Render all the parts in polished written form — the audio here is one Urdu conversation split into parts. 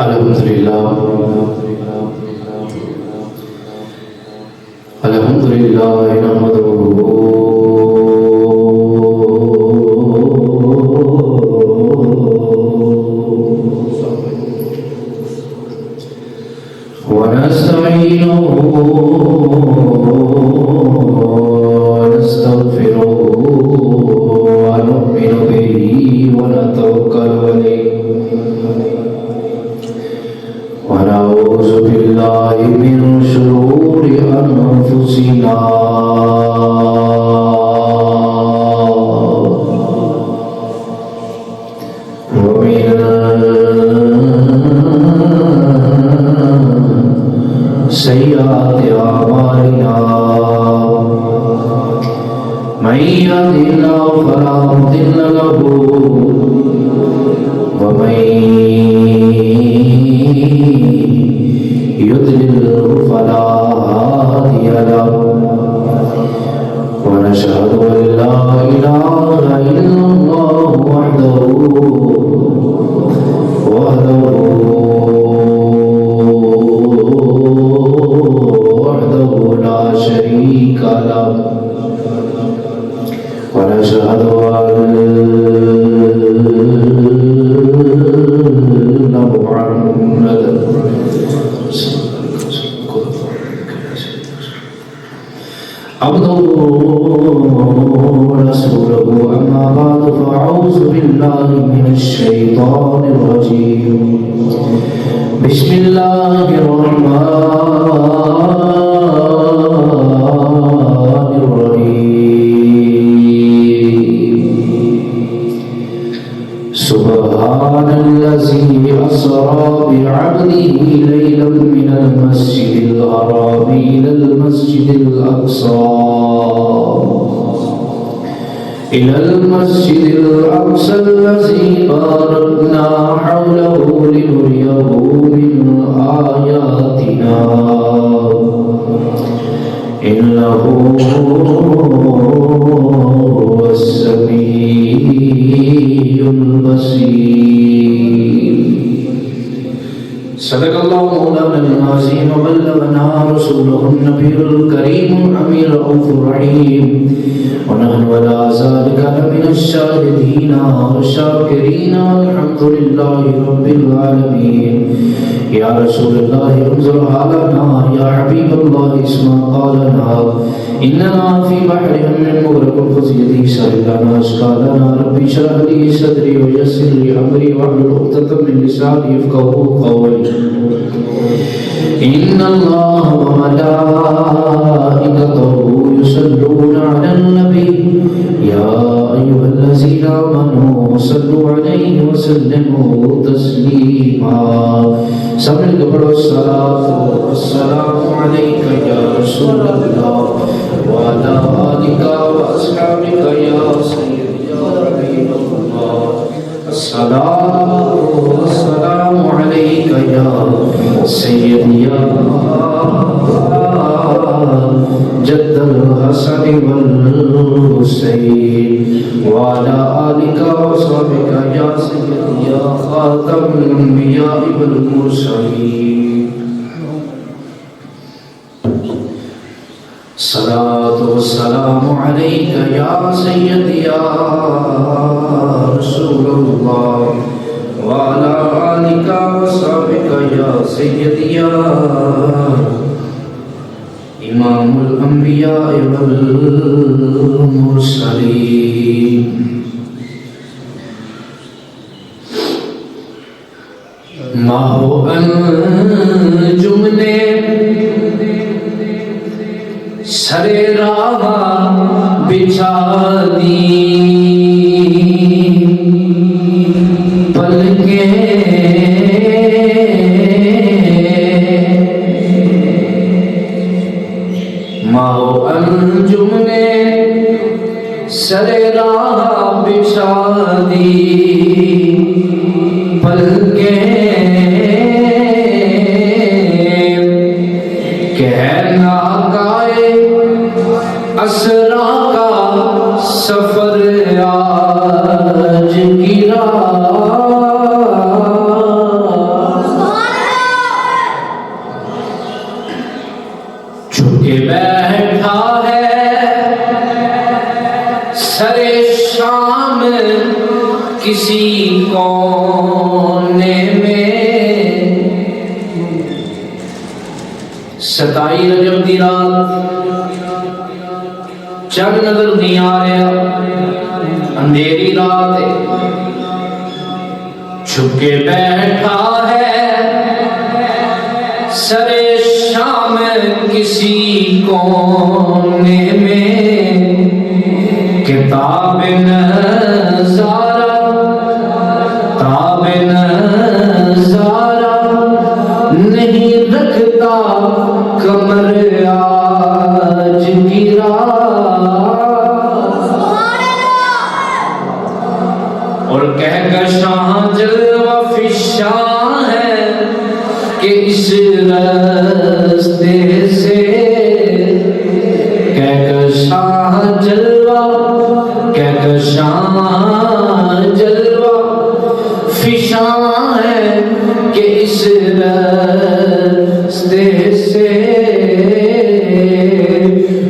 الحمدللہ نحمدہ ونستعینہ ونستغفرہ ونؤمن بہ ونتوکل علیہ ونعوذ باللہ من شرور انفسنا ومن سیئات اعمالنا من يهده الله فلا مضل له ومن يضلل فلا هادي له ونشهد أن لا إله إلا الله وحده لا شريك له ونشهد أن محمدا عبده ورسوله أما بعد فأعوذ بالله من الشيطان الرجيم بسم الله الرحمن الرحيم سبحان الذي أسرى بعبده ليلا من المسجد الحرام إلى المسجد الأقصى الذي باركنا حوله لنريه من آياتنا إنه هو السميع البصير صدق الله مولانا العظيم وبلغنا رسوله النبي الكريم الأمين الرؤوف الرحيم ونحن على ذلك لمن الشاهدين والشاكرين والحمد لله رب العالمين يا رسول الله انظر حالنا يا حبيب الله اسمع قالنا إننا في بحر من مغرق فزيدي سهلنا أشكالنا ربي اشرح لي صدري ويسر لي أمري واحلل عقدة من لساني يفقهوا قولي إن الله وملائكته يصلون على النبي يا أيها الذين آمنوا صلوا عليه وسلموا تسليما سبحان الله والصلاة والسلام عليك يا رسول الله وعلى آلك وأصحابك يا سيدي يا حبيب الله الصلاة والسلام عليك يا سيدي يا جد الحسن والحسين وعلى آلك وصحبك يا سيدي يا خاتم الأنبياء والمرسلين الصلاة والسلام عليك يا سيدي يا رسول الله وعلى آلك وصحبك يا سيدي يا إمام الأنبياء والمرسلين ماہو انجم نے سرے راہ بچھا دی پلکیں ماہو انجم نے سرے راہ بچھا دی پلکیں کہنا گائے اسرا کا سفر آج کی رات 27 رجب دی رات چند نظر نہیں آ رہا، اندھیری رات ہے، چھپ کے بیٹھا ہے سر شام کسی کونے میں، کتاب نظارہ تاب نظارہ نہیں رکھتا کمر آج کی رات، اور کہکشاں جلوہ فشاں ہے کہ اس راستے سے، کہکشاں جلوہ فشاں ہے کہ اس راستے سے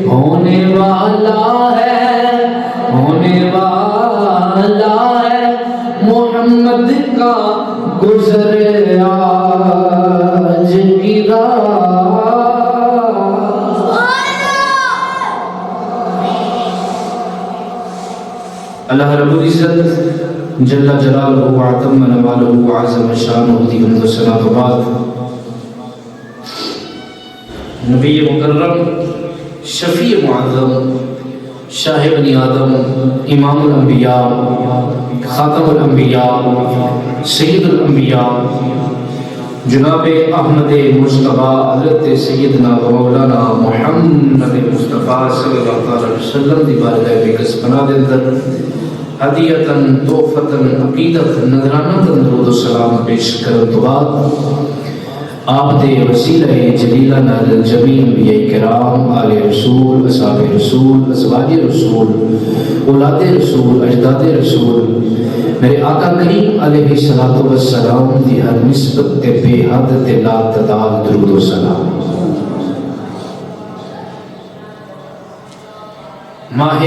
ہونے والا ہے محمد کا گزر آج کی رات۔ اللہ رب العزت جل جلالہ وعظم نوالہ وعظم شانہ دی حمد و ثنا کے بعد نبی مکرم شفیع معظم شاہ بنی آدم امام الانبیاء خاتم الانبیاء سید الانبیاء جناب احمد مصطفیٰ حضرت سیدنا و مولانا محمد مصطفیٰ صلی اللہ علیہ وسلم دی بارگاہ بکس پناہ دے اندر ہدیتاً تحفتاً عقیدتاً نذرانہ درود و سلام پیش کرن تو بعد آپ دے وسیلہ جلیلہ نال جمیع انبیاء کرام آل رسول اصحاب رسول ازواج رسول اولاد رسول اجداد رسول میرے آقا کریم علیہ السلام دی ہر نسبت تے بے حد تے لا تعداد درود و سلام۔ ماہ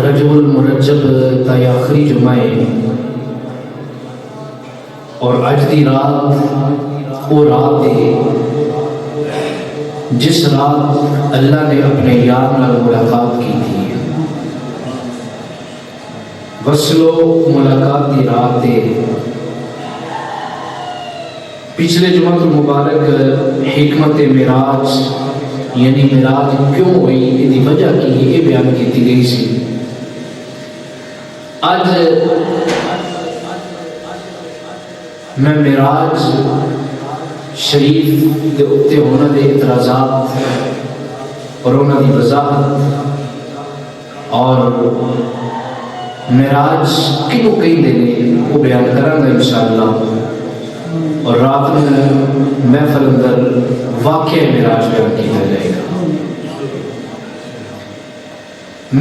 رجب المرجب تا آخری جمعہ اور اج دی رات وہ رات ہے جس رات اللہ نے اپنے یار نال ملاقات کی تھی، وصل و ملاقات دی رات ہے۔ پچھلے جمعہ المبارک حکمت معراج یعنی معراج کیوں ہوئی یہ وجہ کی یہ بیان کی گئی سی۔ آج میں معراج شریف دے اتے ہونا دے اعتراضات اور ہونا دی وضاحت اور معراج کیوں کہیں دینے وہ بیان کروں گا انشاءاللہ، اور رات میں محفل اندر واقع معراج بیان کیا جائے گا۔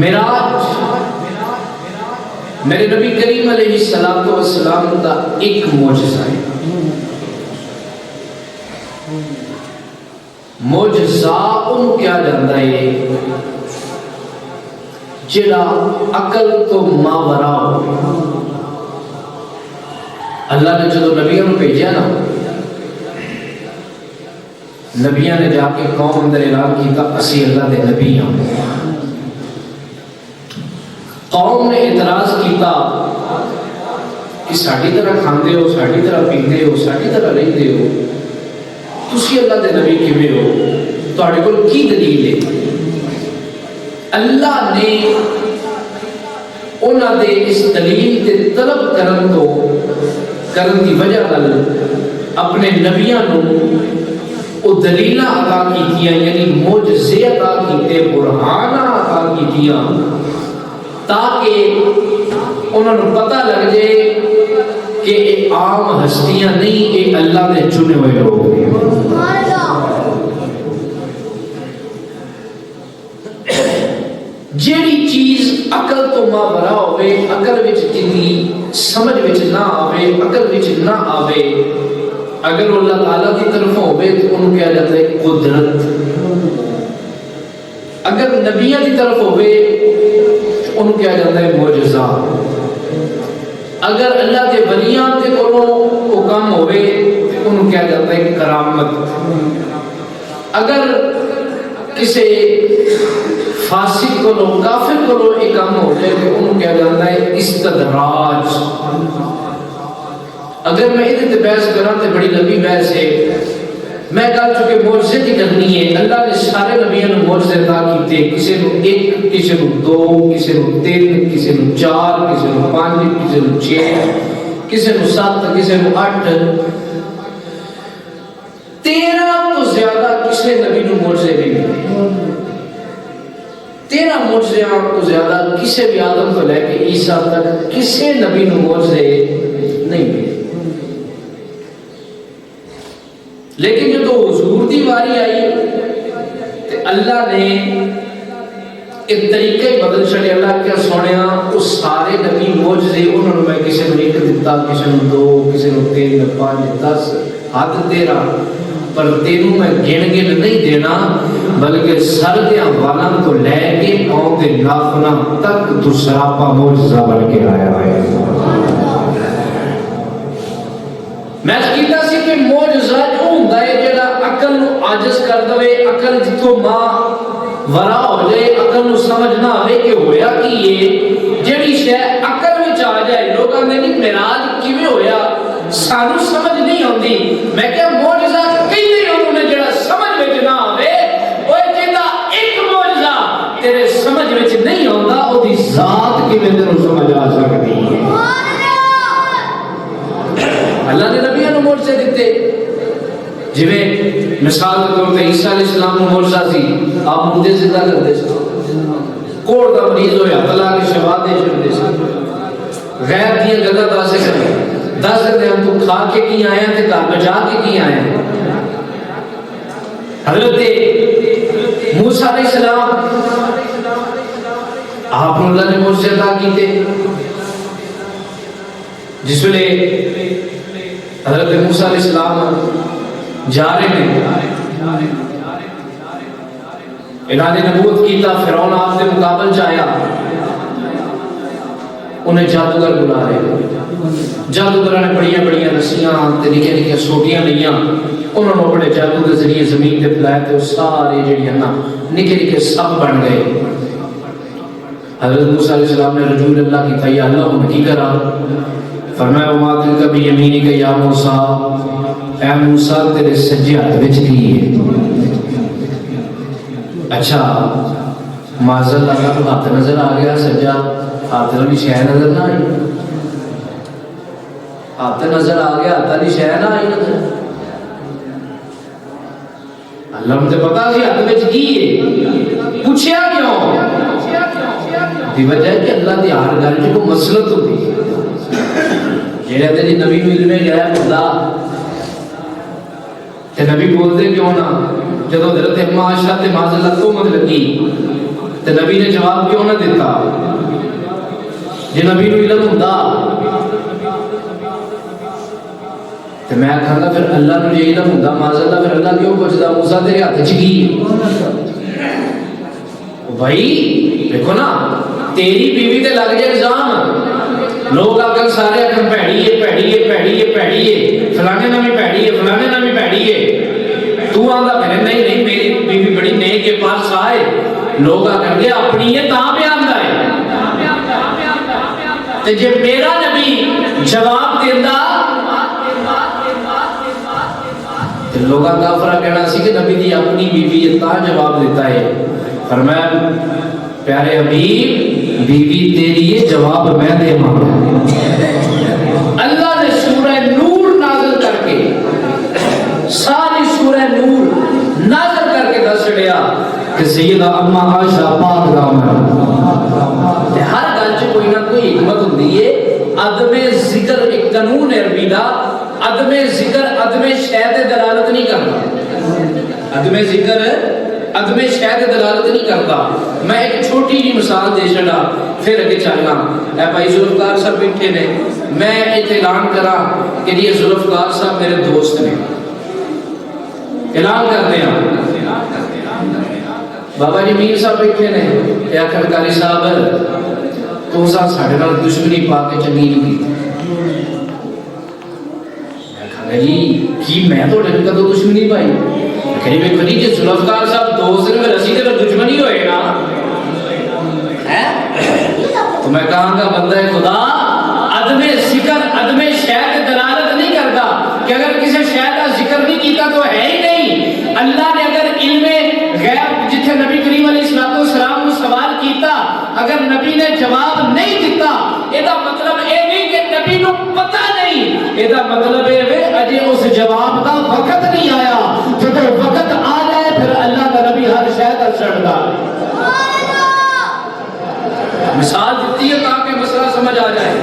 معراج میرے نبی کریم علیہ السلام کا ایک معجزہ ہے۔ معجزہ ان کیا جاندہ ہے جڑا عقل تو ماورا ہو۔ اللہ نے جدو نبیوں نے بھیجا نا، نبیوں نے جا کے قوم اندر اعلان کیتا اسی اللہ دے نبی ہیں۔ قوم نے اعتراض کیتا کہ ساڑھی طرح کھاندے ہو، ساڑھی طرح پیندے ہو، ساڑھی طرح رہندے ہو، تسی اللہ دے نبی کیویں ہو، تہاڈے کول کی دلیل ہے؟ اللہ نے انہاں دے اس دلیل تے طلب کرن دی وجہ نال اپنے نبیاں نو او دلیلاں عطا کیتیاں، یعنی معجزے عطا کیتے، برہاناں عطا کیتیاں، تاکہ انہوں نے پتہ لگ جائے کہ یہ عام ہستیاں نہیں، یہ اللہ نے چنے ہوئے لوگ ہیں۔ جیڑی چیز عقل تو ماورا ہوئے، عقل وچ جنی سمجھ وچ نہ آوے، عقل وچ نہ آوے، اگر اللہ تعالیٰ کی طرف ہوئے تو انہوں کہا جاتا ہے قدرت۔ اگر نبیوں کی طرف ہوئے تو انہوں کہا جاتا ہے معجزہ۔ اگر اللہ کے ولیاں کے کام ہوئے تو انہوں کہا جاتا ہے کرامت۔ اگر کسی فاسق کو کافر کو ایک کام ہو جائے کہ انہوں کیا جاتا ہے استدراج. اگر میں ادھر بحث کروں تو بڑی لمبی بحث ہے. میں کہا چونکہ معجزے کی کرنی ہے. اللہ نے سارے نبیوں نے معجزے عطا کیتے. کسی کو 1 کسی کو 2 کسی کو 3 کسی کو 4 کسی کو 5 کسی کو 6 کسی کو 7 کسی کو 8 13 تو زیادہ کسی نبی نے معجزے نہیں ملے. 13 معجزے تو زیادہ کسی بھی آدم کو لے کے عیسیٰ تک کسی نبی نے معجزے نہیں ملے. لیکن جو تو حضور دی واری آئی تو اللہ نے ایک طریقے بدل چڑے. اللہ کیا سوڑیا اس سارے نبی معجزے انہوں نے میں کسی نے 1 دیتا کسی نے 2 کسی نے 3 5 10 حد 13 پر تینوں میں گن نہیں دینا بلکہ سر دیا والا تو لے کے پاؤں کے ناخنا تک دوسرا پا معجزہ بن کے آیا ہے. میں کہتا سی کہ معجزہ جو ہوندا ہے جڑا عقل نو عاجز کر دے. عقل جتوں ماں ورا ہو جائے عقل نو سمجھ نہ آوے کہ ہویا کی یہ جڑی شے عقل وچ آ جائے. لوکاں نے نہیں معراج کیویں ہویا سانو سمجھ نہیں آندی. میں کہ معجزہ کہندے انہوں نے جڑا سمجھ وچ نہ آوے اوے کہندا ایک معجزہ تیرے سمجھ وچ نہیں آندا او دی ذات کیویں تینوں سمجھ آ سکدی ہے. اللہ نے نبیوں کو معجزے دیتے. جویں مثال کے طور پہ عیسیٰ علیہ السلام کو معجزہ سی آپ مردے زندہ کرتے سی. کوڑ دا مریض ہویا طلاق کی شفا دے چھڑتے سی. غیر دی گلاں دس کرے 10 دے ہم تو کھا کے کی آئے ہیں تے گھر بجا کے کی آئے ہیں. حضرت موسیٰ علیہ السلام آپ اللہ نے معجزے عطا کیتے. جس ویلے حضرت موسیٰ علیہ السلام جا رہے ہیں اعلان نبوت کیتا. فرعون آپ کے مقابل چاہیا انہیں جادوگر بلا رہے. جادوگروں نے بڑیاں رسیاں تے نکے سوٹیاں لئیاں. انہوں نے اپنے جادو کے ذریعے زمین تے پھیلائے تے سارے جڑی نا نکے سب بن گئے. حضرت موسیٰ علیہ السلام نے رجوع اللہ کی تھا یا اللہ انہیں کی کرا. فرمایا وما تلک بیمینک یا موسیٰ اے موسیٰ تیرے سجے ہاتھ وچ کی ہے. اچھا معاذ اللہ کا ہاتھ نظر آ گیا سجا ہاتھ والی شے نظر نہ آئی. ہاتھ نظر آ گیا ہاتھ والی شے نہ آئی نظر. اللہ مجھے پتا سی ہاتھ وچ کی ہے. پوچھیا کیوں؟ دی وجہ ہے کہ اللہ دی ہر گل وچ کوئی مصلحت ہوندی ہے. جڑے تیری نبی نو علم گیا خدا تے نبی بول دے کیوں نہ. جدو حضرت اما عائشہ تے معاذ اللہ تہمت لگی تے نبی نے جواب کیوں نہ دیتا. جے نبی نو علم ہوندا تے میں کہندا پھر اللہ نو جے علم ہوندا معاذ اللہ پھر اللہ کیوں پوچھدا موسیٰ تیرے ہاتھ وچ کی ہے. بھائی دیکھو نا تیری بیوی تے لگ جائے الزام. لوگ آکر سارے آکر پیڑی ہے فلانے نامی پیڑی ہے فلانے نامی پیڑی ہے. تو آندہ پھر نہیں میری بیوی بڑی نیک کے پاس آئے. لوگ آکر گے اپنی ہے تاں پہ آندہ ہے. تے جب میرا نبی جواب دیندہ تے لوگا کافرہ کہنا سی کہ نبی دی اپنی بیوی ہے تاں جواب دیتا ہے. فرمایا پیارے حبیب بیوی تیری ہے جواب میں دے مانگا. اللہ نے سورہ نور نازل کر کے ساری سورہ نور نازل کر کے دس لیا کہ سیدہ اما عائشہ پاک دامن. ہر گل چ کوئی نہ کوئی حکمت ہوندی ہے. عدم ذکر ایک قانون ہے عربی دا. عدم ذکر عدم شے تے دلالت نہیں کرتا. عدم ذکر عدم شے تے دلالت نہیں کرتا. میں ایک چھوٹی جی مثال دے چھڑا پھر اگے چلنا. اے بھائی ذوالفقار صاحب بیٹھے نے. میں اعلان کرا کہ یہ ذوالفقار صاحب میرے دوست نے. اعلان کرتے ہیں بابا جی میر صاحب بیٹھے نے. اے آخر کاری صاحب تو ساڑھے نال دشمنی پا کے چنگی نہیں کی. میں کہا جی کی میں تو کدو دشمنی پائی. کہ میں کھلی کہ ذوالفقار صاحب دوست نے رسی دے دشمنی ہوئے نا تو میں کہاں گا بندہ خدا عدم ذکر عدم شاید دلالت نہیں کرتا کہ اگر کسی شاید کا ذکر نہیں کیتا تو ہے ہی نہیں. اللہ نے اگر علم غیب جتھے نبی کریم علیہ السلام کو سوال کیتا اگر نبی نے جواب نہیں دیتا یہ مطلب اے نہیں کہ نبی کو پتہ نہیں, یہ مطلب ہے اجے اس جواب کا وقت نہیں آیا. جب وقت آ جائے پھر اللہ کا نبی ہر شاید کا چڑھتا. مثال دیتی ہے تاکہ مسئلہ سمجھ آ جائے.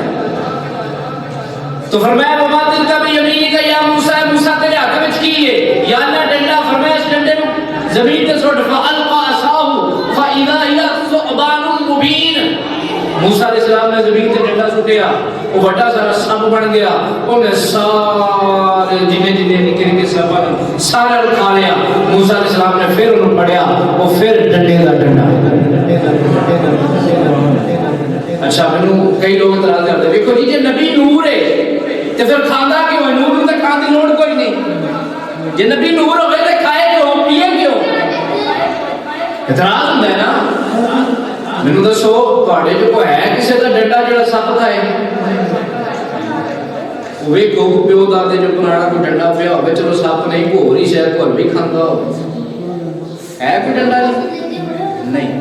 تو فرمایا وما تلک بیمینک یا موسیٰ, موسیٰ تیرے ہاتھ میں کی ہے یا اللہ ڈنڈا, فرمایا اس ڈنڈے کو زمین تے سوٹ فالقى عصاه فاذا هي ثعبان مبین. موسیٰ علیہ السلام نے زمین تے ڈنڈا سوٹیا وہ بڑا سارا سب بن گیا, انہیں سارے جنے جنے نکل کے سب سارا کھا لیا. موسیٰ علیہ السلام نے پھر انہوں پڑھیا وہ پھر ڈنڈے کا ڈنڈا. اچھا میں کئی لوگ اعتراض کرتے ہیں دیکھو جی نبی نور ہے تو پھر کھانا کیوں ہے؟ نور تو کھان کی لوڑ کوئی نہیں. جی نبی نور ہوئے تو کھائے کیوں پیے کیوں؟ اعتراض ہوتا ہے نا. میں دسو تھوڑے جو کوئی ہے کسی کا ڈنڈا جڑا سپ کھائے وہ کو پیو دادے جو پرانا کوئی ڈنڈا پیا ہوگا چلو سپ نہیں کو ہو رہی شاید کو بھی کھانا ہو ہے کوئی ڈنڈا نہیں.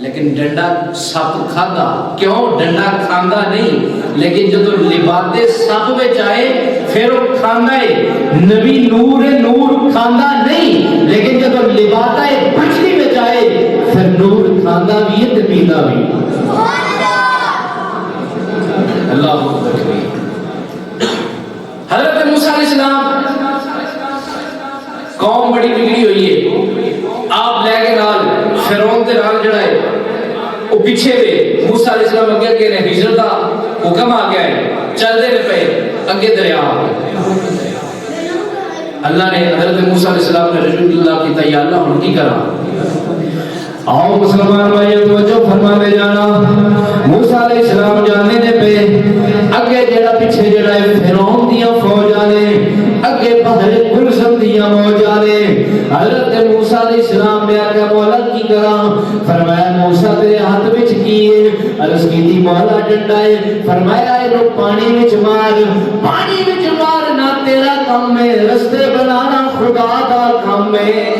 لیکن ڈنڈا سپ کھادا کیوں؟ ڈنڈا کھاندا نہیں لیکن جب لبادے سپ وچ آئے پھر وہ کھاندا ہے. نبی نور نور کھاندا نہیں لیکن جب لبادے بچڑی وچ آئے پھر نور کھاندا بھی ہے تے پیندا بھی. اللہ اکبر. حضرت موسیٰ علیہ السلام قوم بڑی بگڑی ہوئی ہے, آپ لے کے نال فرعون دے نال جڑا ہے وہ پیچھے دے. موسیٰ علیہ السلام اگے کہ ہجرت دا حکم آ گیا ہے, چل دے پے اگے دریا. اللہ نے حضرت موسیٰ علیہ السلام نے رجوع اللہ کی یا اللہ ہن کی کرا. آؤ مسلمان بھائی توجہ فرما دے جانا. موسیٰ علیہ السلام جانے دے پے اگے جڑا پیچھے جڑا ہے فرعون دیاں فوجاں نے, اگے بحر کلثم دیاں فوجاں نے. حضرت موسیٰ علیہ السلام نے آگے مولا کی کرا, فرمایا موسیٰ تیرے ہاتھ وچ کی ہے؟ عرض کی تھی مولا ڈنڈا ہے. فرمایا اے لو پانی وچ مار, پانی وچ مار نہ تیرا کام ہے, رستے بنانا خدا دا کام ہے.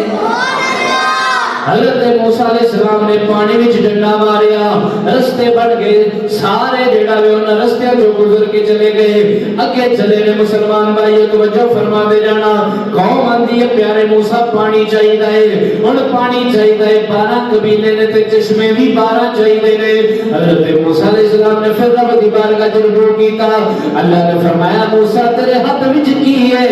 حضرت موسیٰ علیہ السلام نے پانی وچ ڈنڈا ماریا, رستے بن گئے. سارے جڑا وے انہاں رستیاں جو گزر کے چلے گئے. اگے چلے نے مسلمان بھائی توجہ فرما دے جانا. قوم آندی ہے پیارے موسیٰ پانی چاہیے ہے, ہن پانی چاہیے ہے. 12 قبیلے نے تے چشمے بھی 12 چاہیے نے. حضرت موسیٰ علیہ السلام نے پھر رب دی بارگاہ وچ رجوع کیتا. اللہ نے فرمایا موسیٰ تیرے ہاتھ وچ کی ہے؟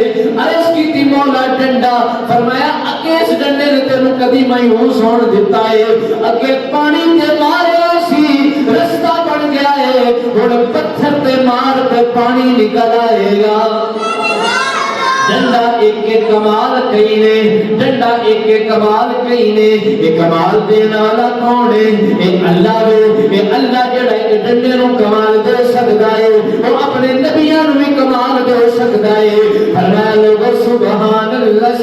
عرض کیتی مولا ڈنڈا. فرمایا اگے اس ڈنڈے نے تینوں کدی مایوس ہون دتا ہے, اگے پانی تے ماریا سی رستہ بن گیا ہے, ہن پتھر تے مار تے پانی نکل آئے گا. ڈنڈا ایک کمال کئی نے, ڈنڈا ایک کمال کئی نے. یہ کمال دینا والا کون ہے؟ یہ اللہ ہے. یہ اللہ جڑا ہے ڈنڈے نو کمال دے سکتا ہے, وہ اپنے نبیاں نو بھی کمال دے سکتا ہے. فرمایا لوگو سبحان اللہ,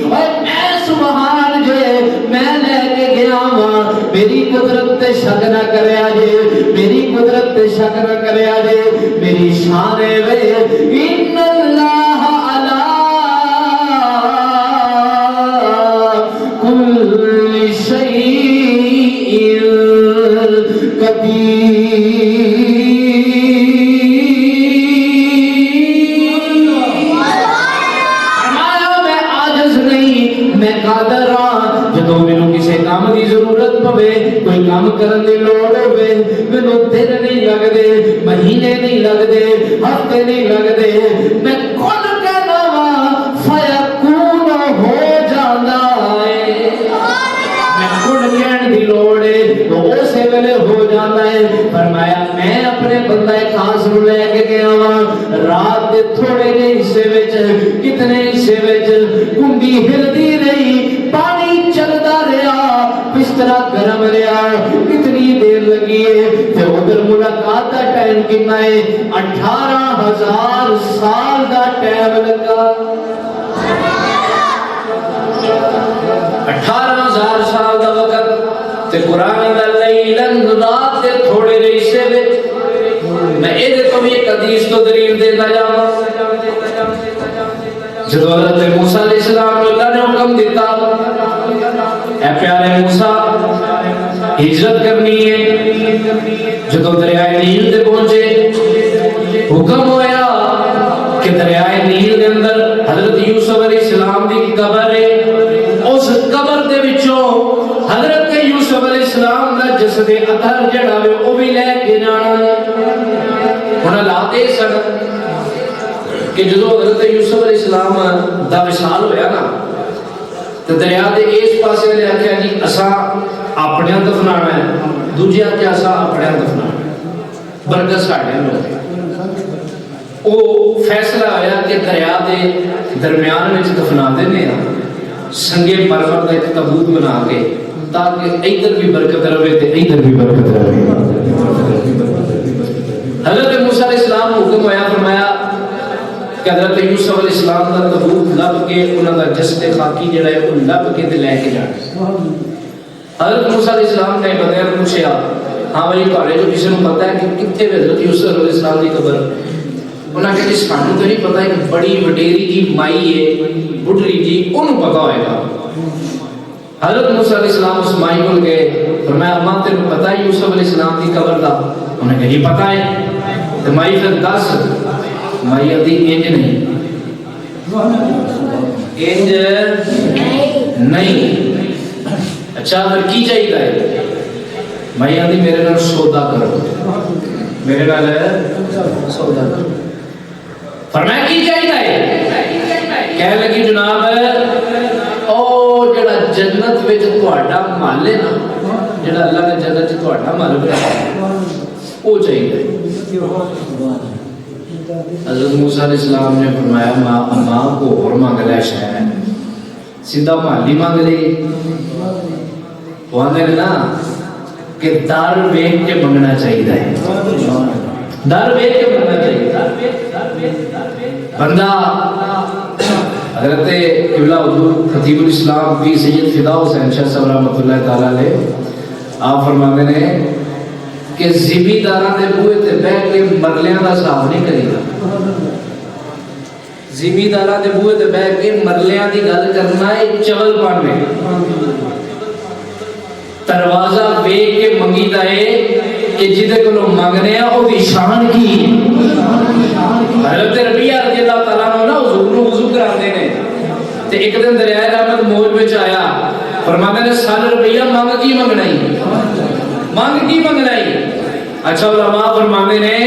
اور اے سبحان جے میں لے کے گیا ہاں, میری قدرت تے شک نہ کریا جے, میری قدرت تے شک نہ کریا جے. میری شان ہے وے ان اللہ کوئی کام کرن دی لوڑ ہوے مینوں دن نہیں لگدے, مہینے نہیں لگدے, ہفتے نہیں لگدے, میں کل کہنا وا فیکون ہو جاندا ہے. میں کل کہن دی لوڑ ہے تو اسی ویلے ہو جاندا ہے. فرمایا میں اپنے بندہ خاص نو لے کے گیا وا, رات دے تھوڑے جے حصے وچ کتنے حصے وچ کنڈی ہلدی رہی, پانی چلدا رہا, بستر گرم رہا, کتنی دیر لگی ہے. تے ادھر ملاقات دا ٹائم کتنا ہے؟ 18,000 سال دا ٹائم لگا. رات کے تھوڑے حصے میں یہ تو بھی ایک حدیث تو دلیل دیتا جاؤں جب حضرت موسیٰ علیہ السلام کو اللہ نے حکم دیتا اے پیارے موسیٰ ہجرت کرنی ہے، جب دریائے نیل دے پہنچے حکم ہویا کہ دریائے نیل دے اندر حضرت یوسف علیہ السلام دی قبر ہے، اس قبر دے وچوں حضرت یوسف علیہ السلام دا جسد اطہر جڑا وے او بھی لے کے جانا ہے۔ ہن لاتے سن کہ جدو حضرت یوسف علیہ السلام دا وصال ہویا نا تے دریا دے اس پاسے نے آکھیا جی اساں اپنے دفنانا ہے، دوجے آکھے اساں اپنے دفنانا ہے، برکت ساڈے لوگ او فیصلہ ہویا کہ دریا دے درمیان وچ دفنا دینے ہاں سنگے مرمر دا ایک تابوت بنا کے تاکہ ادھر بھی برکت رہے تے ادھر بھی برکت رہے۔ حضرت موسیٰ علیہ السلام کو حکم ہویا فرمایا کہ حضرت یوسف علیہ السلام دا تابوت لب کے انہاں دا جسد خاکی جڑا ہے وہ لب کے تے لے کے جانا۔ حضرت موسیٰ علیہ السلام نے بندے نے پوچھا ہاں بھائی تہاڈے جو کسی نوں پتہ ہے کہ کتنے حضرت یوسف علیہ السلام دی قبر؟ انہاں کہ جس سانوں تو نہیں پتہ ایک بڑی وڈیری جی مائی ہے بڈری جی انہوں پتہ ہوئے گا۔ حضرت موسیٰ علیہ السلام اس مائی کو گئے فرمایا اماں تینوں پتہ ہے یوسف علیہ السلام دی قبر دا؟ انہیں کہا جی پتہ ہے۔ تو مائی پھر دس مائی آدھی انج نہیں انج نہیں، اچھا پھر کی چاہیے ہے؟ مائی آدھی میرے نال سودا کرو، میرے نال سودا کرو۔ فرمایا کی چاہیے ہے؟ کہہ لگی جناب او جڑا جنت وچ تہاڈا مال ہے نا، جڑا اللہ نے جنت وچ تہاڈا مال بنایا او چاہیے۔ حضرت موسیٰ علیہ السلام نے فرمایا ماں کو اور مانگ لے شاید سیدھا مالی مانگ لی۔ وہ آدھے نا کہ دار ویک کے منگنا چاہیے ہے، دار ویک کے منگنا چاہیے۔ بندہ حضرت قبلہ حضور خطیب الاسلام پیر سید فدا حسین شاہ صاحب رحمۃ اللہ تعالی علیہ آپ فرماتے ہیں کہ زمینداراں دے بوئے تے بیٹھ کے مرلیاں دا حساب نہیں کرے گا، زمینداراں دے بوئے تے بیٹھ کے مرلیاں دی گل کرنا ہے چول پانے، دروازہ ویکھ کے منگیدا ہے کہ جدے کولوں منگنے آ او دی شان کی۔ حضرت ربیعہ رضی اللہ تعالیٰ عنہ نا حضور نو وضو کراندے نے تے ایک دن دریائے رحمت موج وچ آیا، فرماتے نے سال ربیعہ مانگ کی منگنا ہی، مانگ کی منگنا ہی۔ اچھا علماء فرماتے نے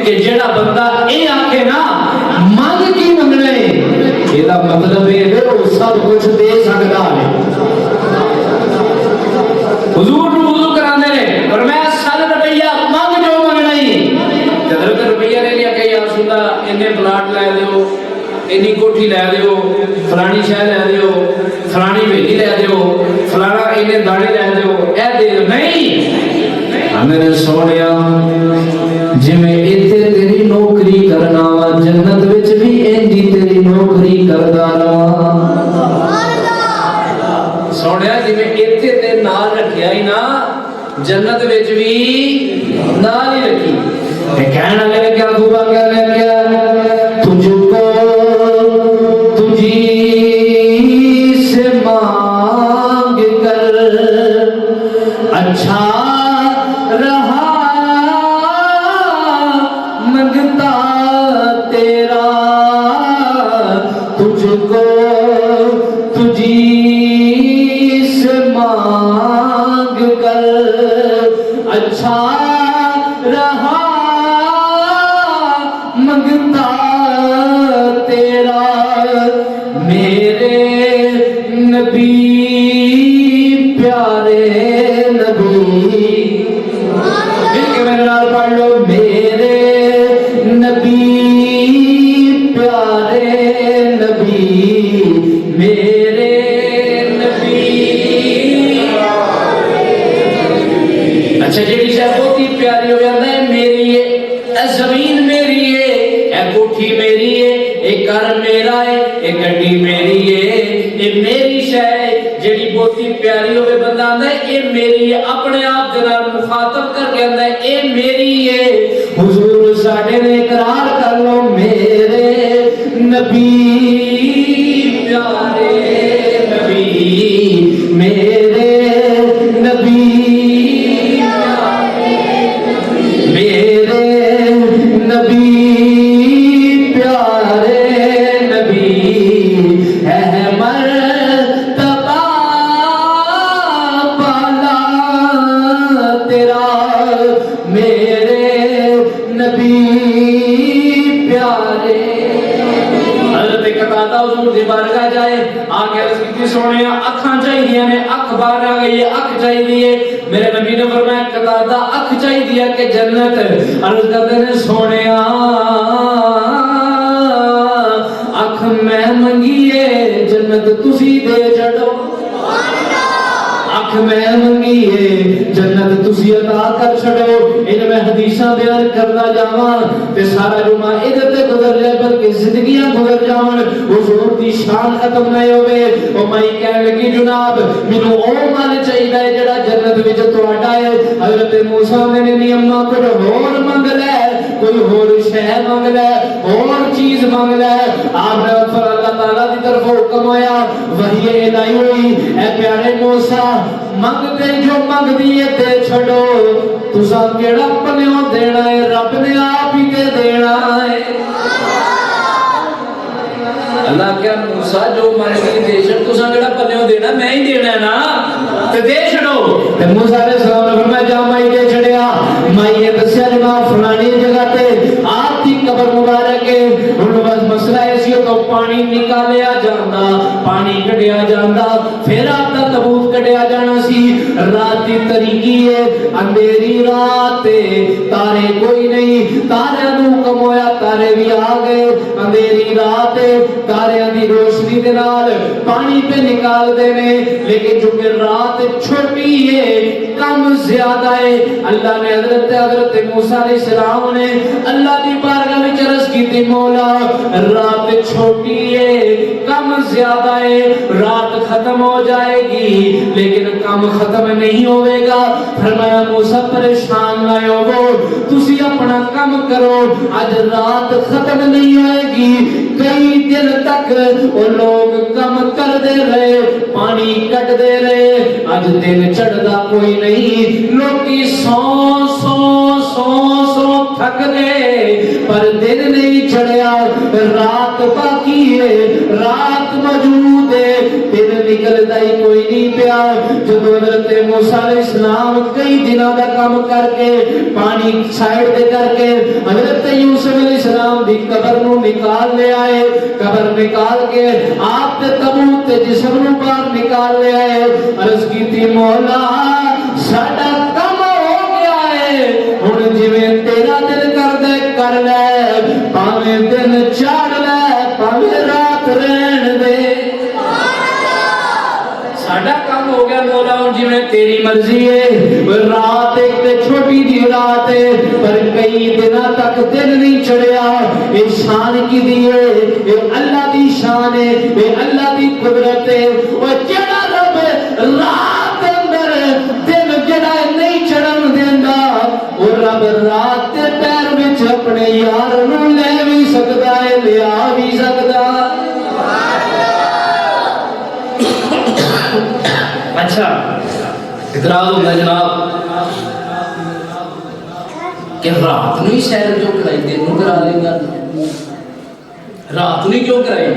کہ جڑا بندہ اے آکھے نا مانگ کی منگنا ہے اے دا مطلب ہے وہ سب کچھ دے سکدا ہے۔ حضور نو وضو کراندے نے فرمایا سال ربیعہ مانگ جو منگنا ہی۔ حضرت ربیعہ نے لیا کہ یا رسول اللہ انہیں پلاٹ لے دیو، اینی کوٹھی لے دیو، فلانی شے لے دیو، فلانی ویلی لے دیو، فلانا اینے داڑے لے دیو، اے دے دیو، نہیں۔ میرے سونیا جی میں ایتھے تیری نوکری کرنا وا جنت وچ بھی انجی تیری نوکری کردا رہواں۔ سونیا جی میں ایتھے تے نال رکھیا ہی نا جنت وچ بھی نال ہی رکھی۔ کہنا لگے کیا خوبا کہنے کیا تجھ کو تجھی سے مانگ کر اچھا رہا منگتا تیرا، تجھ کو تجھی سے مانگ کر اچھا رہا منگتا تیرا، میرے نبی پیارے نبی، مل کے میرے نال پڑھ لو، میرے نبی پیارے نبی، میرے نبی۔ اچھا جیڑی شاید بہت ہی پیاری ہو جاتا ہے میری ہے، اے زمین میری ہے، اے کوٹھی میری ہے، اے گھر میرا ہے، اے گڈی میری ہے، اے میری شے جیڑی بہت ہی پیاری ہوے بندہ آندا ہے اے میری ہے، اپنے آپ دے نال مخاطب نے اقرار کر لو میرے نبی پیارے نبی میرے نبی میرے نبی پیارے نبی ہے مرتبہ بالا تیرا میرے نبی پیارے حضرت قتادہ حضور دی بارگاہ جائے آگے عرض کی سونے اکھاں چاہیے نے اکھ باہر آ گئی اکھ چاہیے میرے نبی نے فرمایا قتادہ اکھ چاہیے کہ جنت عرض کرتے نے سونے اکھ میں منگیے جنت تسی دے چھڑو اکھ میں منگیے جنت تسی عطا کر چھڑو ان میں حدیثاں بیان کرنا جاواں تے سارا جمعہ ادھر تے گزر جائے بلکہ زندگیاں گزر جاون حضور دی شان ختم نہ ہوے او میں کہن لگی جناب مینوں او مال چاہیدا ہے جڑا جنت وچ تہاڈا ہے حضرت موسیٰ نے نہیں اماں کچھ ہور منگ لے کوئی ہور شے منگ لے اور چیز منگ لے آپ نے پر اللہ تعالیٰ دی طرف حکم ہویا وحی الہی ہوئی اے پیارے موسیٰ منگ دے جو منگ دیئے دے چھڑو تسا کیڑا پنیوں دینا ہے رب نے آپ ہی تے دینا ہے اللہ کیا موسیٰ جو منگ دی دے چھڑ تسا کیڑا پنیوں دینا میں ہی دینا ہے نا تے دے چھڑو تے موسیٰ علیہ السلام نے فرمایا جا مائی دے چھڑیا مائی یہ دسیا جناب فلانی جگہ تے آپ کی قبر مبارک ہے انہوں بس مسئلہ ایسی ہو تو پانی نکالیا جاندہ پانی کڑیا جاندہ پھر آپ کا تبوت کڑیا جانا سی رات دی طریقی ہے اندھیری رات تارے کوئی نہیں تارے انہوں کم ہویا تارے بھی آگئے اندھیری رات تارے اندھی روشنی دنال پانی پہ نکال دینے لیکن جو کہ رات چھوٹی ہے کم زیادہ ہے اللہ نے حضرت موسیٰ علیہ السلام نے اللہ دی بارگاہ میں عرض کی تھی مولا رات چھوٹی ہے کم زیادہ ہے رات ختم ہو جائے گی لیکن کم ختم نہیں ہوئے گا فرمایا موسیٰ پریشان نہ ہو تسی اپنا کم کرو آج رات ختم نہیں ہوئے گی کئی دن تک وہ لوگ کم کر دے رہے پانی کٹ دے رہے آج دن چڑھدا کوئی نہیں لوگ کی سو تھک گئے پر دن نہیں چڑھیا رات باقی ہے رات موجود ہے دن نکلتا ہی کوئی نہیں پیا جب حضرت موسیٰ علیہ السلام کئی دنوں کا کام کر کے پانی سائیڈ دے کر کے حضرت یوسف علیہ السلام بھی قبر نو نکال لے آئے قبر نکال کے آپ تے تبوت تے جسم نو باہر نکال لے آئے عرض کی تھی مولا ساڈا کم ہو گیا ہے ہن جویں تیرا دل کر دے کر لے پاویں دن چڑھ لے پاویں رات رہن دے ساڈا کم ہو گیا مولا ہن جویں تیری مرضی ہے رات ایک چھوٹی جی رات ہے پر کئی دنوں تک دن نہیں چڑھیا یہ شان کی دی ہے یہ اللہ دی شان ہے یہ اللہ دی قدرت ہے وہ جڑا رب رات اندر دن جڑا نہیں چڑھن دیندا وہ رب رات دے پیر وچ اپنے یار نوں لے بھی سکدا ہے لیا بھی سکدا اچھا اعتراض ہوتا ہے جناب کہ رات نہیں سیر جو کرائی دن نوں کرا لے گا رات نہیں کیوں کرائی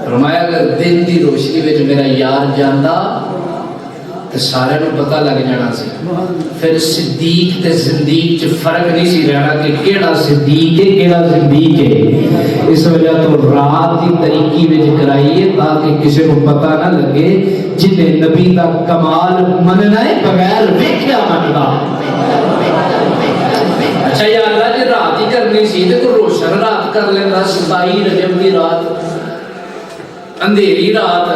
فرمایا اگر دن دی روشنی وچ میرا یار جاندا تے سارے نوں پتہ لگ جانا سی پھر صدیق تے زندیق چ فرق نہیں سی رہنا کہ کیڑا صدیق ہے کیڑا زندیق ہے اس وجہ تو رات دی طریقی وچ کرائی ہے تاکہ کسی کو پتہ نہ لگے جنہیں نبی دا کمال مننا ہے بغیر ویکھیا مندا اچھا یا اللہ جی رات ہی کرنی سی تے کوئی روشن رات کر لینا 27 رجب دی رات اندھیری رات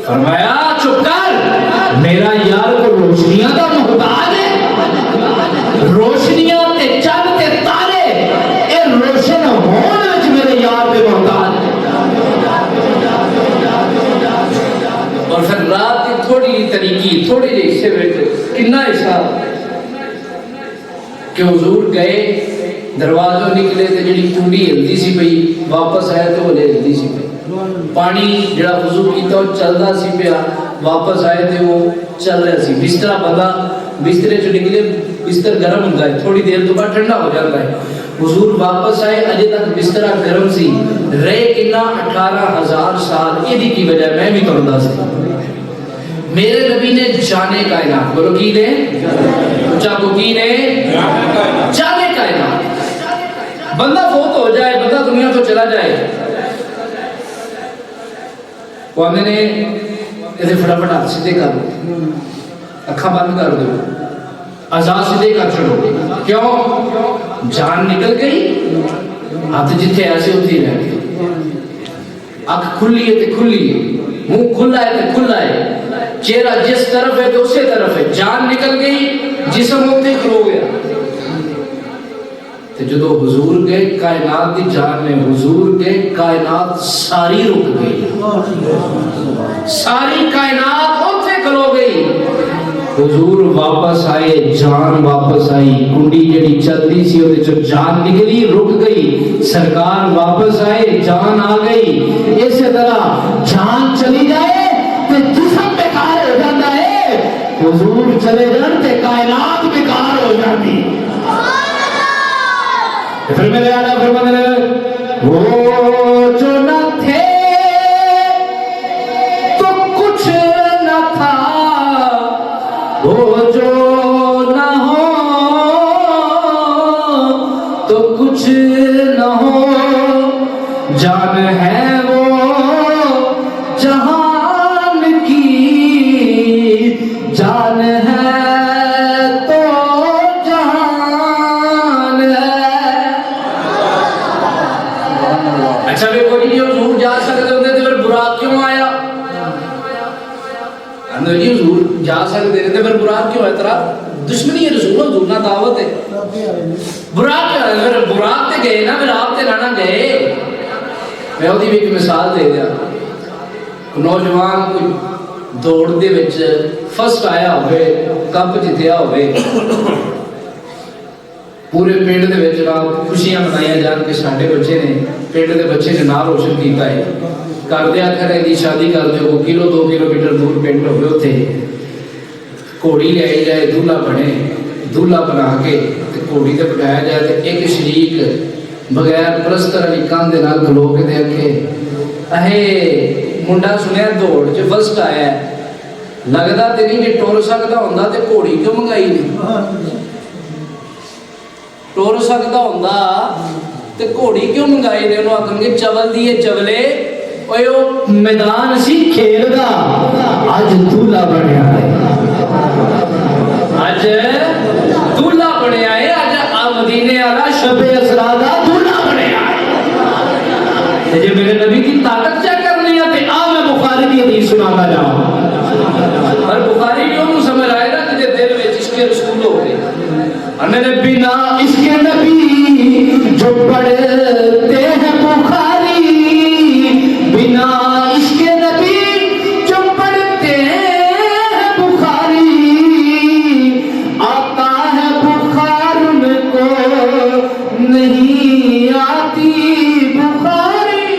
فرمایا چپ کر میرا یار کو روشنیاں دا محتاج ہے روشنیاں تے چند تے تارے اے روشن ہون وچ میرے یار دے محتاج اور پھر رات کی تھوڑی طریقی تھوڑی جی حصے وچ کتنا حصہ کہ حضور گئے دروازوں نکلے تو جڑی کنڈی ہلدی سی پئی، واپس آیا تو وہ ہلدی سی پئی، پانی جڑا وضو کیتا وہ چلدا سی پیا، واپس آئے تو وہ چل رہا سی، بستر بندہ بسترے چ نکلے بستر گرم ہوندا ہے، تھوڑی دیر تو بعد ٹھنڈا ہو جاتا ہے، حضور واپس آئے اجے تک بستر گرم سی، رہے کنا 18,000 سال، یہ کی وجہ میں بھی تمہیں دس دوں، میرے نبی نے جانے کائنات، بولو کی نے اونچا کو کی نے جانے کائنات، بندہ فوت ہو جائے، بندہ دنیا تو چلا جائے، وہ آنے نے یہ فٹافٹ ہاتھ سیدھے کر دو، اکھاں بند کر دو، آزاد سیدھے کر چھوڑو، کیوں؟ جان نکل گئی، ہاتھ جتھے ایسے ہوتی رہ گئی، آنکھ کھلی ہے تو کھلی ہے، منہ کھلا ہے تو کھلا ہے، چہرہ جس طرف ہے تو اسی طرف ہے، جان نکل گئی، جسم ہوتے کھلو گیا، تو جدو حضور کے کائنات دی جان میں حضور کے کائنات ساری رک گئی، ساری کائنات ہوتے کھلو گئی، حضور واپس آئے، جان واپس آئی، کنڈی جڑی چلتی سی وہ جو جان نکلی رک گئی، سرکار واپس آئے، جان آ گئی، اسی طرح جان چلی جائے تو جسم بیکار ہو جاتا ہے، حضور چلے جان تے کائنات بیکار ہو جاتی، پھر میرے آنا فرمانے لگے وہ جو نہ تھے تو کچھ نہ تھا، وہ جو نہ ہو تو کچھ نہ ہو، جان ہے وہ جہان کی، جان ہے تو جہان ہے۔ اچھا بھی کوئی نہیں حضور جا سکتے ہوتے تو پھر برا کیوں آیا؟ جی حضور جا سکتے تھے پھر برات کیوں ہے؟ ترا دشمنی ہے رسول، حضور نہ دعوت ہے، برات کیوں ہے؟ پھر برات تے گئے نا، پھر آپ تے لانا گئے۔ میں وہ بھی ایک مثال دے دیا، نوجوان کوئی دوڑ دے وچ فرسٹ آیا ہوئے، کپ جتیا ہوئے، پورے پنڈ دے وچ خوشیاں منائیاں جان کے ساڈے بچے نے، پنڈ دے بچے نے نام روشن کیتا ہے، کر دیا کرے دی شادی کر دیو، کلو 2 کلومیٹر دور پنڈ ہوئے ہوتے، گھوڑی لے جائے، دولہا بنے، دولہا بنا کے گھوڑی تے بٹھایا جائے تے ایک شریک بغیر پرستر علی کان دے نال کھلو کے دیکھے، اہے منڈا سنیا دوڑ جو فرسٹ آیا ہے، لگدا تے نہیں کہ ٹور سکدا ہوندا تے گھوڑی کیوں منگائی نہیں؟ ٹور سکدا ہوندا تے گھوڑی کیوں منگائی نے؟ انہوں آکھن گے چول دیے چولے، اوے او میدان سی کھیل دا، اج دولہا بنیا ہے، اج دولہا بنیا ہے، اج مدینے والا شب اسرا دا دولہا بنیا ہے۔ جے میرے نبی کی طاقت چیک کرنی ہے تے آ میں بخاری کی حدیث سناتا جاؤں، اور بخاری بھی انہوں سمجھ آئے نا کہ دل میں عشق رسول ہو گئے، میرے بنا عشق نبی جو پڑھتے ہیں بخاری، بنا عشق نبی جو پڑھتے ہیں بخاری، آتا ہے بخار ان کو نہیں آتی بخاری۔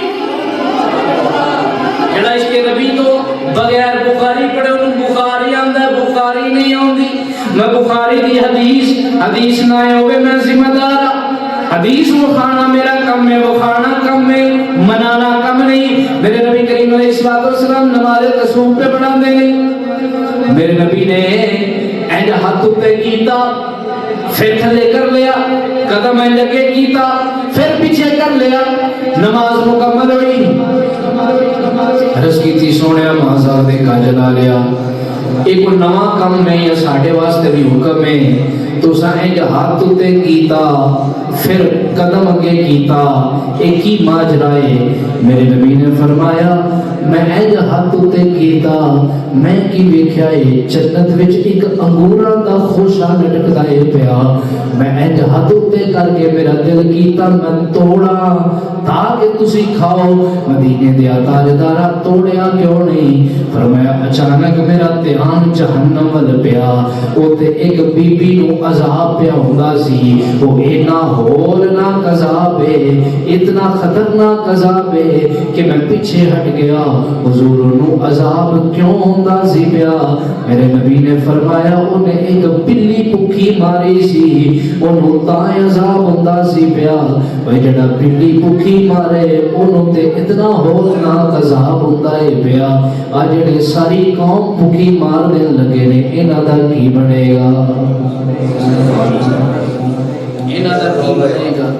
جڑا عشق نبی تو بغیر بخاری پڑھے انہوں بخاری آندہ ہے، بخاری نہیں آندی۔ میں بخاری دی حدیث نہ ہوئے میں ذمہ دارا، حدیث وہ کھانا میرا کم ہے، وہ کھانا کم ہے، منانا کم نہیں۔ میرے نبی کریم علیہ السلام نماز قصوم پہ پڑھا دے گئی، میرے نبی نے اینج ہاتھ پہ کیتا، پھر تھلے کر لیا، قدم اینج لگے کیتا، پھر پیچھے کر لیا، نماز مکمل ہوئی، عرض کی تھی سونے مازار دے کا جلا لیا، ایک نواں کم میں یا ساڑھے واسطے بھی حکم ہے، تو سائیں جا ہاتھ تے کیتا، پھر قدم اگے کیتا، ایک ہی ماجرائے۔ میرے نبی نے فرمایا میں اینج ہاتھ تے کیتا، میں کی ویکھیا ہے جنت وچ ایک انگوراں دا خوشا لٹکدا ہے پیا، میں اینج ہاتھ تے کر کے میرا دل کیتا میں توڑا تاکہ تسی کھاؤ۔ مدینے دیا تاجدارا توڑیا کیوں نہیں؟ فرمایا اچانک میرا دھیان جہنم ول پیا، اوتے ایک بی بی نو عذاب پہ ہوندا سی وہ اینا ہولناک عذاب ہے اتنا خطرناک عذاب ہے کہ میں پیچھے ہٹ گیا حضور نو عذاب کیوں ہوندا سی پیا میرے نبی نے فرمایا انہیں ایک بلی پکھی ماری سی انہوں تائیں عذاب ہوندا سی پیا وہ جڑا بلی پکھی مارے انہوں تے اتنا ہولناک عذاب ہوندا ہے پیا آ جڑے ساری قوم پکھی مار دین لگے نے انہاں دا کی بنے گا انہاں دا کی بنے گا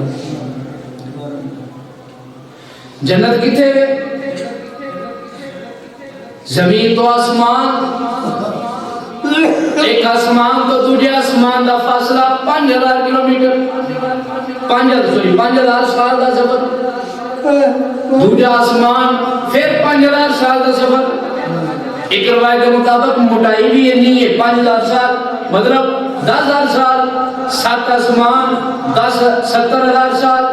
جنت کتے زمین تو آسمان ایک آسمان تو دوجے آسمان دا فاصلہ 5000 کلومیٹر 5000 سال دا سفر دوجا آسمان پھر 5000 سال دا سفر ایک روایت کے مطابق موٹائی بھی نہیں ہے 5000 سال مطلب 10000 سال 7 آسمان 70000 سال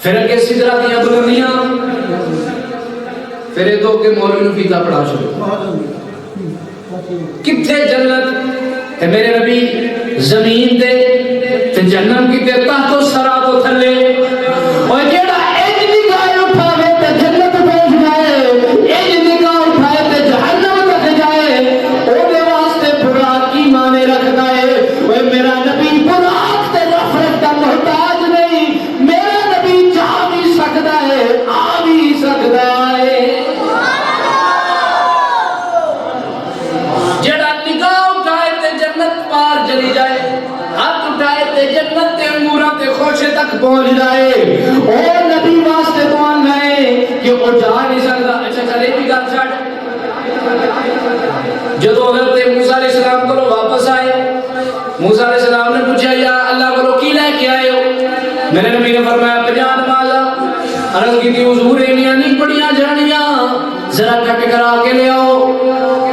پھر اگے سدرہ دیا بلندیاں پھر دو کے مولوی نو فیتا پڑھا شروع کتھے جنت تے میرے نبی زمین دے تے جنم کتے تحت و سرا تو تھلے اور جیڑا ایج نگاہ اٹھاوے تے جنت پہنچ جائے ایج نگاہ اٹھائے تے جہنم تک جائے او دے واسطے براق کی مانے رکھتا ہے وہ میرا نبی براق تے نفرت کا محتاج نہیں میرا نبی جا بھی سکتا ہے آ بھی سکتا ہے جڑا نگاہ اٹھائے تے جنت پار چلی جائے ہاتھ اٹھائے تے جنت تے انگوراں تے خوشے تک پہنچ جائے اور نبی واسطے کون ہے کہ وہ جا نہیں سکتا اچھا چلے بھی گل چھڑ جدو حضرت موسیٰ علیہ السلام کو واپس آئے موسیٰ علیہ السلام نے پوچھا یا اللہ کو کی لے کے آئے ہو میرے نبی نے فرمایا 50 نمازاں عرض کی تھی حضور انیاں نہیں پڑھیاں جانیاں ذرا کٹ کرا کے لے آؤ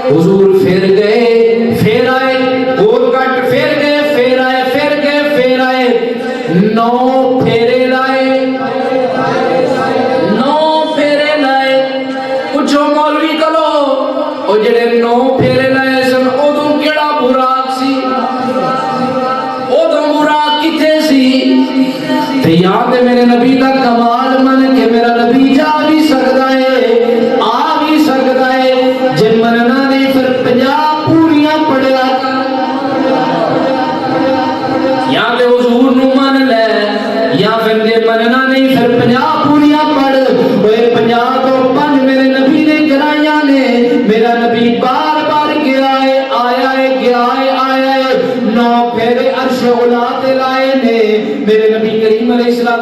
حضور پھر گئے پھر آئے اور کٹ پھر گئے پھر آئے پھر گئے پھر آئے 9 پھیرے لائے 9 پھیرے لائے پوچھو مولوی کلو او جڑے 9 پھیرے لائے سن ادوں کیڑا براق سی ادوں براق کتے سی تے یاد ہے میرے نبی دا کمال من کہ میرا نبی جا بھی سکتا ہے آ بھی سکتا ہے جے مننا نہیں پھر 50 پوریاں پڑھیا یا تے حضور نو من لے یا پھر جے مننا نہیں پھر 50 پوریاں پڑھ اوے 50 تو 5 میرے نبی نے کرائیاں نے میرا نبی بار بار گیا ہے آیا ہے گیا ہے آیا ہے 9 پھیرے عرش اولا تے لائے نے میرے نبی کریم علیہ السلام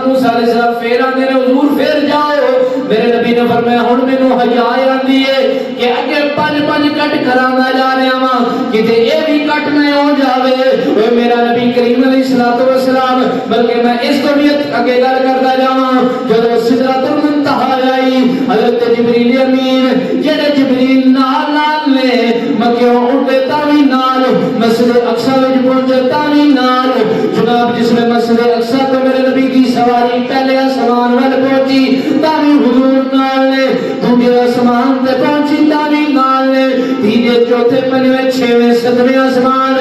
موسیٰ علیہ السلام پھر آندے نے حضور پھر جاؤ میرے نبی نے فرمایا ہن مینوں حیا آندی ہے کہ اگے 5 کٹ کرانا جا رہا ہاں کتے اے بھی کٹ نہ ہو جاوے اوے میرا نبی کریم علیہ السلام بلکہ میں اس کو بھی اگے گل کرتا جاواں جدوں سدرۃ المنتہا آئی حضرت جبریل امین جڑے جبریل نال نے مکیوں اٹھے تاوی نال مسجد اقصی وچ پہنچے تاوی نال جناب جس میں مسجد اقصی تو میرے نبی کی سواری پہلے آسمان وال پہنچی تاوی حضور نال نے دوسرے آسمان تے پہنچی تاوی نال نے تیجے چوتھے پنجویں چھویں ستویں آسمان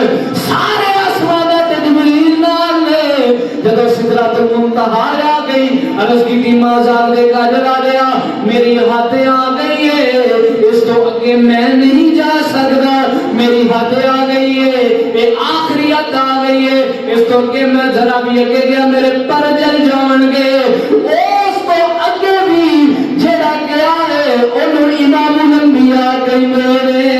سارے آسمان تے جبریل نال نے جدوں سدرۃ المنتہا آ گئی عرض کی مازال دے کا جلا دیا میری ہاتھ آ گئی ہے اس تو اگے میں نہیں جا سکتا میری ہاتھ آ گئی ہے یہ آخری حد آ گئی ہے اس تو اگے میں ذرا بھی اگے گیا میرے پر جل جان گے اس تو اگے بھی جڑا گیا ہے انہوں امام الانبیاء کہیں میرے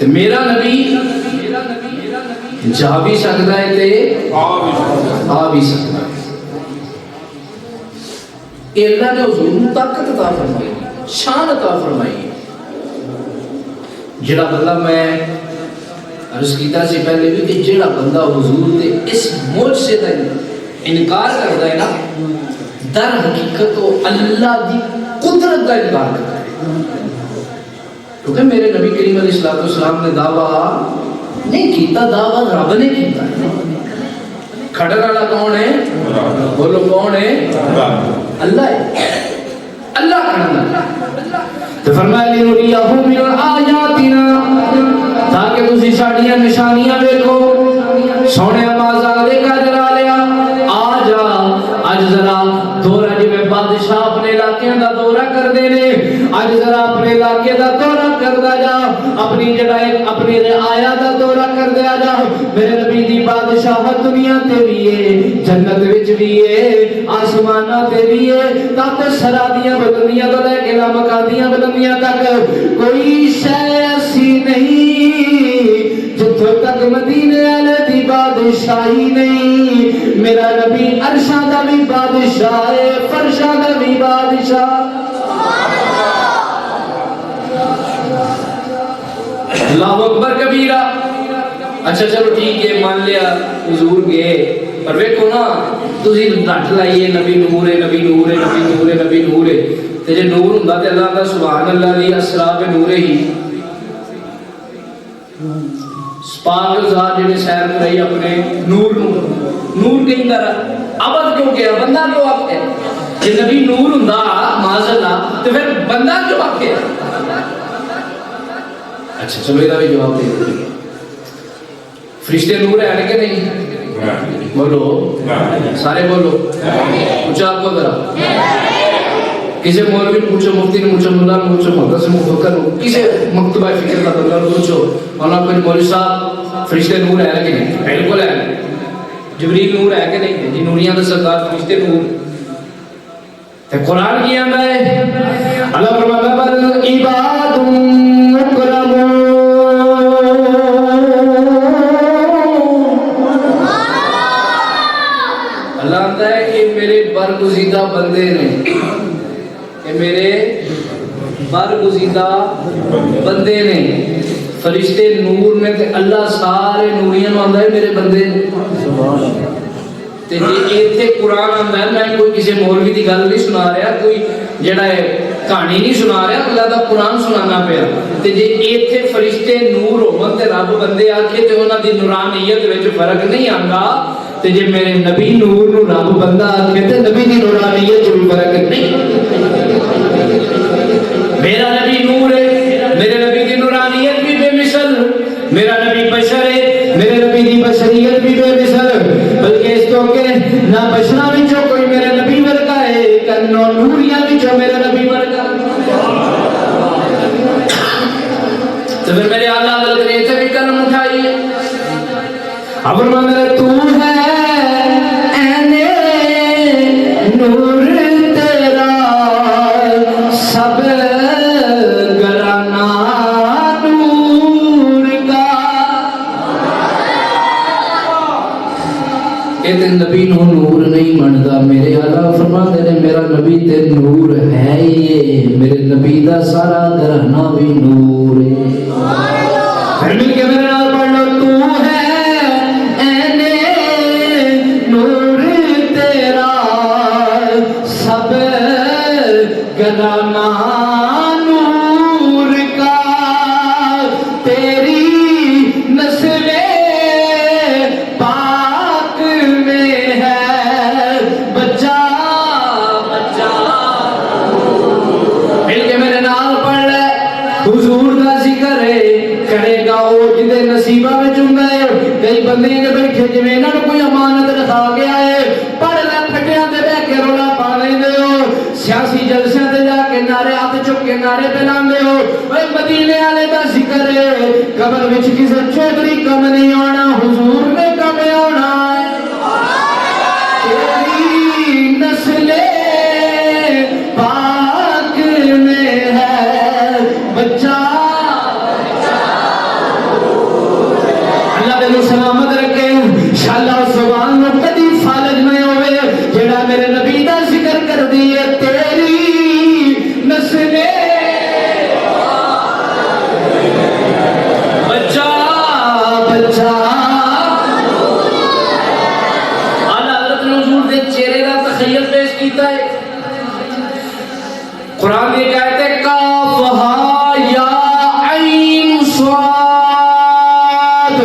میرا نبی جا بھی سکتا ہے تے آ بھی سکتا ہے اللہ نے حضور طاقت عطا فرمائی شان عطا فرمائی جڑا بندہ میں عرض کیتا سے پہلے بھی کہ جڑا بندہ حضور دے اس معجزے دا انکار کرتا ہے نا در حقیقت وہ اللہ دی قدرت دا انکار کرتا ہے کیونکہ میرے نبی کریم علیہ السلام نے دعویٰ نہیں کیتا دعویٰ رب نے کیتا ہے. کھڑن والا کون ہے؟ بولو کون ہے؟ اللہ ہے. اللہ کھڑنا. تو فرمایا لِنُرِيَهُ مِنْ آيَاتِنَا تاکہ تسی ساڈیاں نشانیاں ویکھو. سونے آزاد کر جلا لیا آ جا اج ذرا دورہ جی میں بادشاہ اپنے علاقے دا دورہ کر دینے اج ذرا اپنے علاقے دا دورہ کردا جا اپنی جڑائے اپنی رعایا دا دورہ کر دیا جا. میرے نبی دی بادشاہ دنیا تے بھی ہے جنت وچ بھی ہے آسماناں تے بھی ہے تاکہ سرا دیاں بلندیاں تو لے کے مکانیاں بلندیاں تک کوئی شے ایسی نہیں جتھوں تک مدینے والے دی بادشاہی نہیں. میرا نبی عرشاں دا بھی بادشاہ ہے فرشاں دا بھی بادشاہ. اللہ اکبر کبیرہ. اچھا چلو ٹھیک ہے مان لیا حضور گئے پر ویکھو نا تسی رٹ لائیے نبی نور ہے نبی نور ہے نبی نور ہے نبی نور ہے تے جے نور ہوندا تے اللہ دا سبحان اللہ دی اسرا بنور ہی پاک ذات جڑے سیر کرائی اپنے نور نور کہیں کر عبد کیوں کیا بندہ کیوں آکھے جے نبی نور ہوندا معاذ اللہ تے پھر بندہ کیوں آکھے. اچھا چلو یہ بھی جواب دے دیں. فرشتے نور ہیں کہ نہیں؟ بولو سارے بولو پوچھا آپ کو ذرا کسی مولوی نے پوچھو مفتی نے پوچھو ملا نے پوچھو محتسب مفکر کسی مکتبہ فکر کا بندہ نے پوچھو مولانا کوئی مولوی صاحب فرشتے نور ہے کہ نہیں؟ بالکل ہے. جبریل نور ہے کہ نہیں؟ جی نوریاں کا سردار فرشتے نور. تے قرآن کی آندا ہے اللہ فرماتا ہے بل عباد مکرمون. اللہ آندا ہے کہ میرے برگزیدہ بندے نے کہ میرے برگزیدہ بندے نے فرشتے نور نے تے اللہ سارے نوریاں نو آندا ہے میرے بندے نے. تے جی ایتھے قرآن آندا ہے میں کوئی کسی مولوی دی گل نہیں سنا رہا کوئی جڑا ہے کہانی نہیں سنا رہا اللہ دا قرآن سنانا پیا. تے جی ایتھے فرشتے نور ہون تے رب بندے آکھے تے انہاں دی نورانیت وچ فرق نہیں آندا تے جے میرے نبی نور نو رب بندہ آکھے تے نبی دی نورانیت وچ بھی فرق نہیں. میرا نبی نور ہے میرے نبی دی نورانیت بھی بے مثل میرا نبی بشر ہے میرے نبی دی بشریت بھی بے مثل بلکہ اس تو کہ نہ بشرا وچوں کوئی میرے نبی ورگا ہے نہ نوریاں وچوں میرے نبی ورگا. تو پھر میرے اعلیٰ حضرت نے اسے بھی قلم اٹھائی ہے اب فرماتا ہے تو ہے اینے نور تیرا سب گرانا نور کا. کہتے نبی نو نور نہیں منتا میرے اعلیٰ فرماتے ہیں میرا نبی تے نور ہے یہ میرے نبی دا سارا گھرانہ بھی نور ہے. پھر مل کے میرے نال پڑھ لو تو ہے اینے نور تیرا سب گھرانہ نور کا. تیری نسل پاک میں ہے بچہ بچہ. مل کے میرے نال پڑھ لے حضور دا ذکر ہے کرے گا وہ جدے نصیبہ میں چنگا ہے. کئی بندے نے بیٹھے جویں انہاں نوں کوئی امانت رکھا گیا ہے پڑھ لے پھٹیاں تے بیٹھ کے رولا پا لیندے ہو سیاسی جلسیاں تے جا کے نعرے ہاتھ چک کے نعرے پہ لاندے ہو. اوے مدینے والے دا ذکر ہے قبر وچ کسے چودھری کم نہیں آنا حضور نے کم آنا ہے. تیری نسل پاک میں ہے بچہ اللہ دے سلامت رکھے انشاءاللہ زبان نو کدی فالج نہیں ہوئے جڑا میرے نبی دا ذکر کر دیے تیری نسل بچہ بچہ. اعلیٰ حضرت نے حضور دے چہرے دا تخیل پیش کیتا ہے. قرآن دی آیت ہے کاف ہا یا عین صاد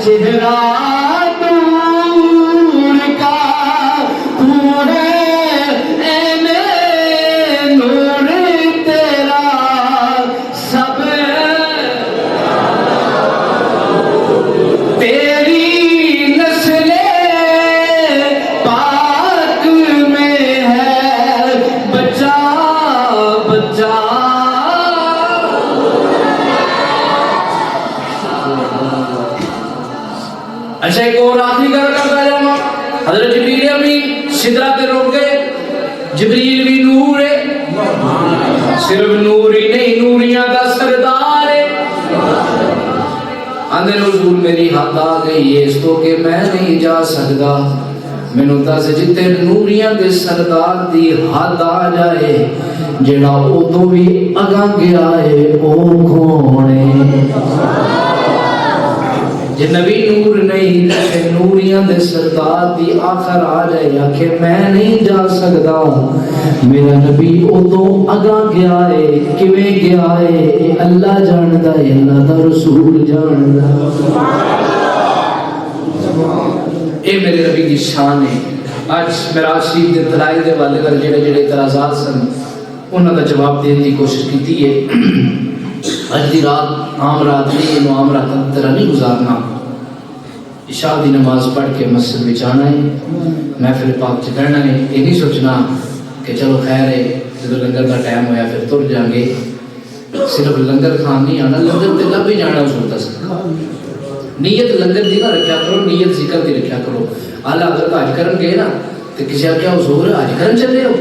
چہرہ نور کا پورے نور تیرا سب تیری نسل پاک میں ہے بچہ بچہ. اچھا ایک اور آخری گل کرتا جاؤں. حضرت جبریل امین سدرہ تے روک گئے. جبریل بھی نور ہے, صرف نور ہی نہیں نوریاں دا سردار ہے. اندر حضور میری ہاتھ آ گئی ہے اس تو کہ میں نہیں جا سکتا, مینوں دس جتے نوریاں دے سردار دی ہاتھ آ جائے جڑا او تو بھی اگاں گیا ہے او کون ہے؟ جے نبی نور نہیں تے نوریاں دے سردار دی آخر آ جائے آکھے میں نہیں جا سکتا, میرا نبی او تو اگاں گیا ہے. کیویں گیا ہے اللہ جاندا ہے, اللہ دا رسول جاندا. اے میرے نبی دی شان ہے. اج معراج شریف دے دلائل دے والے کر جڑے اعتراضات سن انہاں دا جواب دین دی کوشش کیتی ہے. اج دی رات عام رات نہیں, انہوں عام رات طرح نہیں گزارنا. عشاء دی نماز پڑھ کے مسجد وچ آنا ہے, محفل پاک چ کرنا ہے. یہ نہیں سوچنا کہ چلو خیر ہے جب لنگر کا ٹائم ہویا پھر تر جائیں گے. صرف لنگر کھان نہیں آنا, لنگر تے لب ہی جانا حضور دا صدقہ. نیت لنگر دی نہ رکھیا کرو, نیت ذکر دی رکھیا کرو. اعلیٰ حضرت حج کرن گئے نا تو کسی کیا حضور حج کرن چلے ہو؟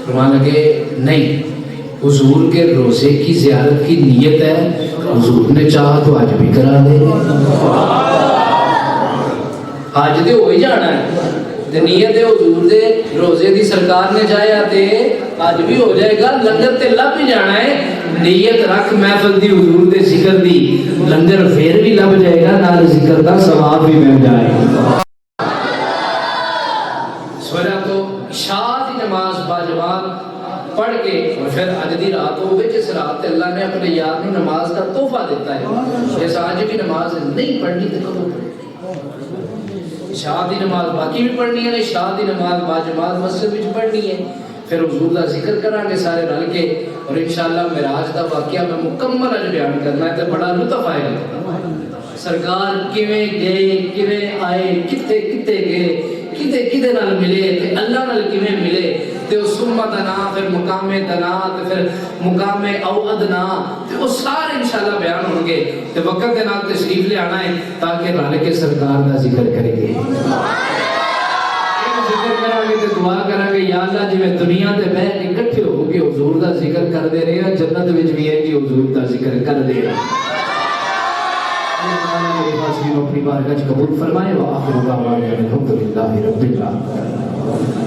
فرمانے لگے نہیں, حضور کے روزے کی زیارت کی نیت ہے, حضور نے چاہا تو آج بھی کرا دے. آج دے ہوئی جانا ہے تے نیت ہے حضور دے روزے دی سرکار نے چاہیا تے آج بھی ہو جائے گا. لنگر تے لب بھی جانا ہے, نیت رکھ محفل دی حضور دے ذکر دی, لنگر پھر بھی لب جائے گا, نال ذکر دا ثواب بھی مل جائے گا. سوچا تو عشاء دی نماز باجماعت پڑھ کے اور پھر آج دی رات ہوئے جس رات اللہ نے اپنے یار نے نماز کا تحفہ دیتا ہے. جیسا آج بھی نماز نہیں پڑھنی تو کدو پڑھنی؟ عشاء دی نماز باقی بھی پڑھنی ہے, عشاء دی نماز باجماعت مسجد وچ پڑھنی ہے. پھر حضور دا ذکر کران گے سارے رل کے, اور انشاءاللہ معراج دا واقعہ میں مکمل اج بیان کرنا ہے تے بڑا لطف آئے گا. سرکار کیویں گئے, کیویں آئے, کتے کتے گئے, کتے کتے نال ملے تے اللہ نال کیویں ملے, تے اس سمہ دنا پھر مقام دنا تے پھر مقام او ادنا, تے وہ سارے انشاءاللہ بیان ہوں گے. تے وقت دے نال تشریف لے آنا ہے تاکہ رل کے سرکار دا ذکر کریں گے. ذکر کریں گے تے دعا کریں گے یا اللہ جی میں دنیا تے بیٹھ کے اکٹھے ہو کے حضور دا ذکر کر دے رہے ہیں, جنت وچ بھی ہے جی حضور دا ذکر کر دے رہے ہیں. اپنی بارگاہ قبول فرمائے. وآخر دعوانا الحمدللہ رب العالمین.